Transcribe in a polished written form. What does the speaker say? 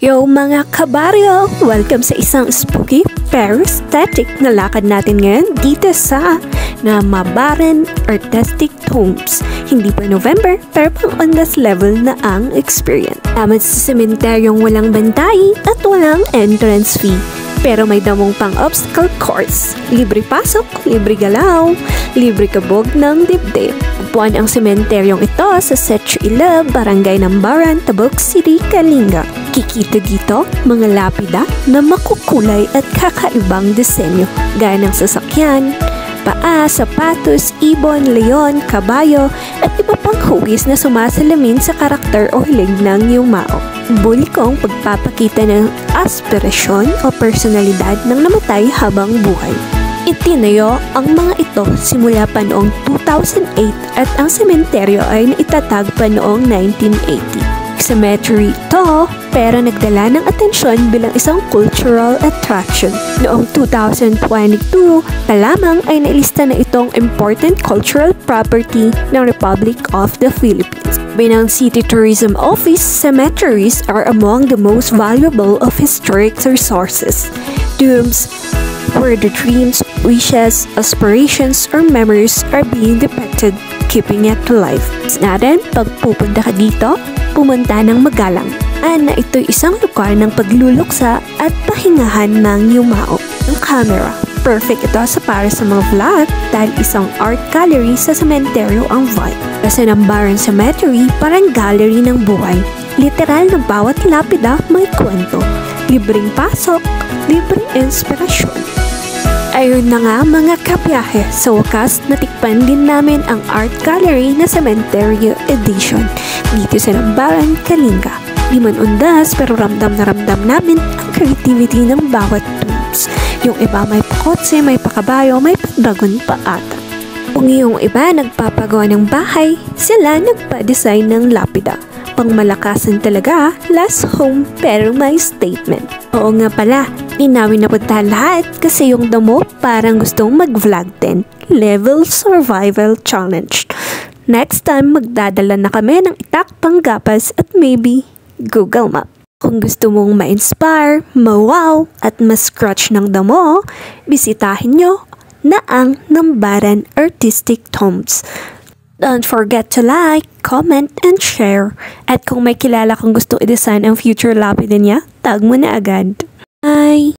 Yo mga kabaryo! Welcome sa isang spooky pero static na lakad natin ngayon dito sa Namabaran Artistic Tombs. Hindi pa November pero pang on this level na ang experience. Tamat sa sementeryong walang bantay at walang entrance fee. Pero may damong pang obstacle course. Libre pasok, libre galaw, libre kabog ng dibdib. Upuan ang sementeryong ito sa Setio Ila, Barangay Nambaran, Tabuk City, Kalinga. Kikita dito mga lapida na makukulay at kakaibang disenyo gaya ng sasakyan, paa, sapatos, ibon, leon, kabayo at iba pang hugis na sumasalamin sa karakter o hilig ng yumao. Bulikong pagpapakita ng aspirasyon o personalidad ng namatay habang buhay. Itinayo ang mga ito simula pa noong 2008 at ang sementeryo ay naitatag pa noong 1980. Cemetery ito pero nagdala ng atensyon bilang isang cultural attraction. Noong 2022 pa lamang ay nailista na itong important cultural property ng Republic of the Philippines. Binang City Tourism Office, cemeteries are among the most valuable of historic resources. Tombs where the dreams, wishes, aspirations, or memories are being depicted, keeping it alive. Natin, pag pupunta ka dito, pumunta ng magalang. Na ito'y isang lugar ng pagluluksa at pahingahan ng yumao ng camera. Perfect ito para sa mga vlog dahil isang art gallery sa sementeryo ang vibe. Kasi Nambaran Cemetery parang gallery ng buhay. Literal na bawat lapida may kwento. Libreng pasok, libreng inspirasyon. Ayun na nga mga kabiyahe, sa wakas natikpan din namin ang art gallery na Cementerio Edition dito sa Nambaran, Kalinga. Di man undas pero ramdam na ramdam namin ang creativity ng bawat tombs. Yung iba may pakotse, may pakabayo, may dragon pa ata. Kung yung iba nagpapagawa ng bahay, sila nagpa-design ng lapida. Pangmalakasan talaga, last home pero may statement. Oo nga pala, inawin na punta lahat kasi yung damo parang gustong mag-vlog din. Level Survival Challenge. Next time, magdadala na kami ng itak, panggapas at maybe Google Map. Kung gusto mong ma-inspire, ma-wow at ma-scratch ng damo, bisitahin nyo na ang Nambaran Artistic Tombs. Don't forget to like, comment, and share. At kung may kilala kang gustong i-design ang future lapida niya, tag mo na agad. Bye!